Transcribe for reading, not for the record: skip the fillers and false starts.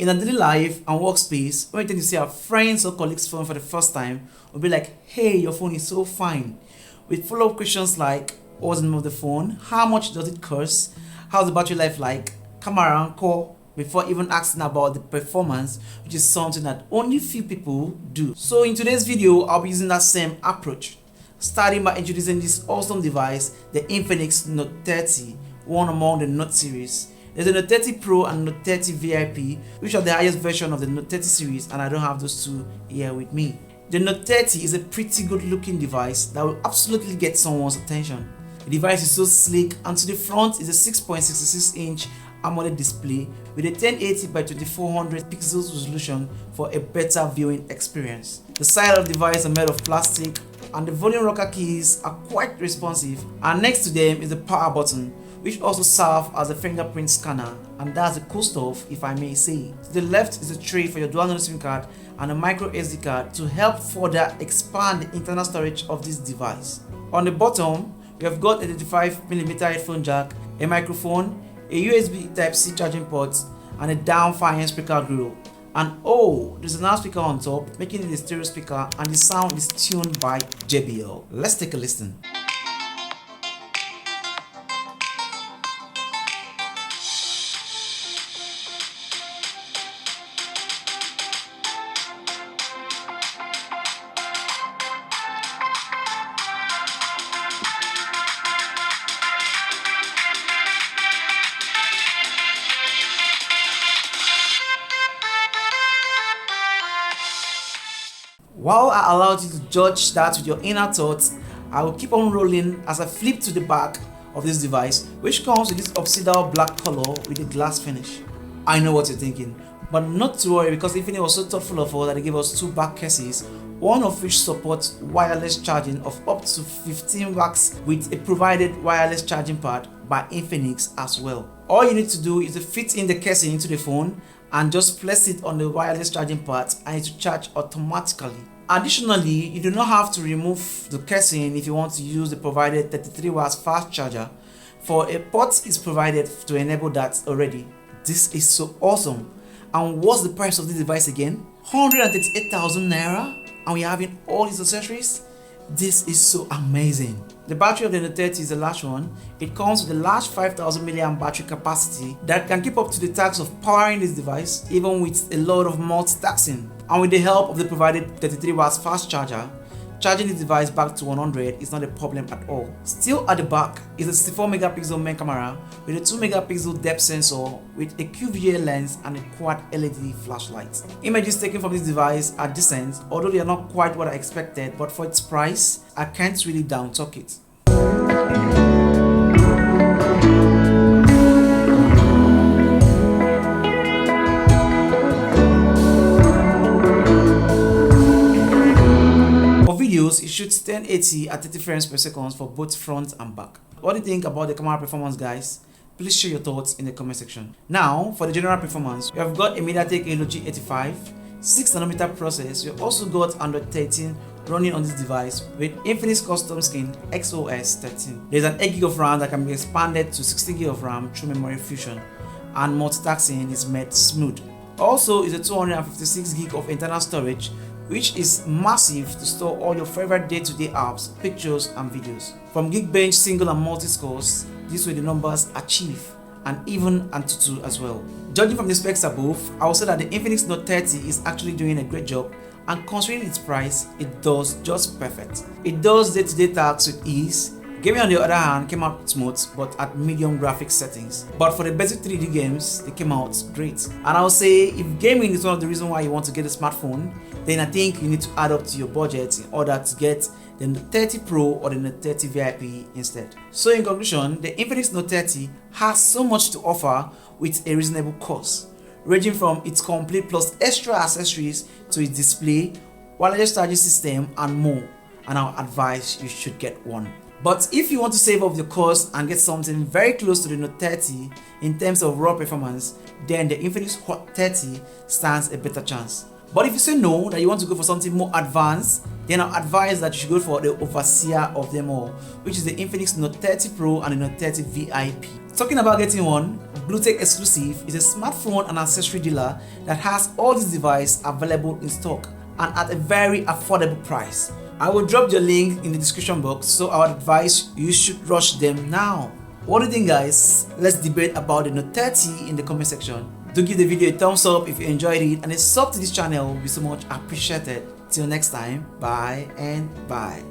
In a daily life and workspace, when you tend to see our friends or colleagues' phone for the first time, we'll be like, hey, your phone is so fine. With follow-up questions like, what's the name of the phone? How much does it cost? How's the battery life like? Camera and call, before even asking about the performance, which is something that only few people do. So in today's video, I'll be using that same approach, starting by introducing this awesome device, the Infinix Note 30, one among the Note series. There's a Note 30 Pro and Note 30 VIP, which are the highest version of the Note 30 series, and I don't have those two here with me. The Note 30 is a pretty good looking device that will absolutely get someone's attention. The device is so sleek, and to the front is a 6.66 inch AMOLED display with a 1080 by 2400 pixels resolution for a better viewing experience. The side of the device are made of plastic, and the volume rocker keys are quite responsive, and next to them is the power button, which also serve as a fingerprint scanner, and that's the cool stuff, if I may say. To the left is a tray for your dual SIM card and a micro SD card to help further expand the internal storage of this device. On the bottom, we have got a 35mm headphone jack, a microphone, a USB Type-C charging port, and a down-firing speaker grill. And oh, there's an loudspeaker on top, making it a stereo speaker, and the sound is tuned by JBL. Let's take a listen. While I allowed you to judge that with your inner thoughts, I will keep on rolling as I flip to the back of this device, which comes with this obsidian black color with a glass finish. I know what you're thinking, but not to worry, because Infinix was so thoughtful of us that they gave us two back cases, one of which supports wireless charging of up to 15 watts with a provided wireless charging pad by Infinix as well. All you need to do is to fit in the casing into the phone and just place it on the wireless charging pad, and it will charge automatically. Additionally, you do not have to remove the casing if you want to use the provided 33 watts fast charger, for a port is provided to enable that already. This is so awesome. And what's the price of this device again? 138,000 naira, and we're having all these accessories. This is so amazing. The battery of the Note 30 is the large one. It comes with a large 5000 mAh battery capacity that can keep up to the task of powering this device, even with a lot of multitasking. And with the help of the provided 33 watts fast charger, charging the device back to 100 is not a problem at all. Still at the back is a 64 megapixel main camera with a 2 megapixel depth sensor with a QVGA lens and a quad LED flashlight. Images taken from this device are decent, although they are not quite what I expected, but for its price, I can't really down talk it. It shoots 1080 at 30 frames per second for both front and back. What do you think about the camera performance, guys? Please share your thoughts in the comment section. Now, for the general performance, we have got a MediaTek Helio G85, 6nm process. We have also got Android 13 running on this device with Infinix Custom Skin XOS 13. There's an 8GB of RAM that can be expanded to 16GB of RAM through memory fusion, and multitasking is made smooth. Also is a 256GB of internal storage, which is massive to store all your favorite day-to-day apps, pictures and videos. From Geekbench single and multi-scores, these were the numbers achieved, and even Antutu as well. Judging from the specs above, I would say that the Infinix Note 30 is actually doing a great job, and considering its price, it does just perfect. It does day-to-day tasks with ease. Gaming on the other hand came out smooth, but at medium graphics settings. But for the basic 3D games, they came out great. And I would say, if gaming is one of the reasons why you want to get a smartphone, then I think you need to add up to your budget in order to get the Note 30 Pro or the Note 30 VIP instead. So in conclusion, the Infinix Note 30 has so much to offer with a reasonable cost, ranging from its complete plus extra accessories to its display, wireless charging system and more, and I would advise you should get one. But if you want to save up the cost and get something very close to the Note 30 in terms of raw performance, then the Infinix Hot 30 stands a better chance. But if you say no, that you want to go for something more advanced, then I'll advise that you should go for the overseer of them all, which is the Infinix Note 30 Pro and the Note 30 VIP. Talking about getting one, Bluetech Exclusive is a smartphone and accessory dealer that has all these devices available in stock and at a very affordable price. I will drop the link in the description box, so I would advise you should rush them now. What do you think, guys? Let's debate about the Note 30 in the comment section. Do give the video a thumbs up if you enjoyed it, and a sub to this channel will be so much appreciated. Till next time, bye and bye.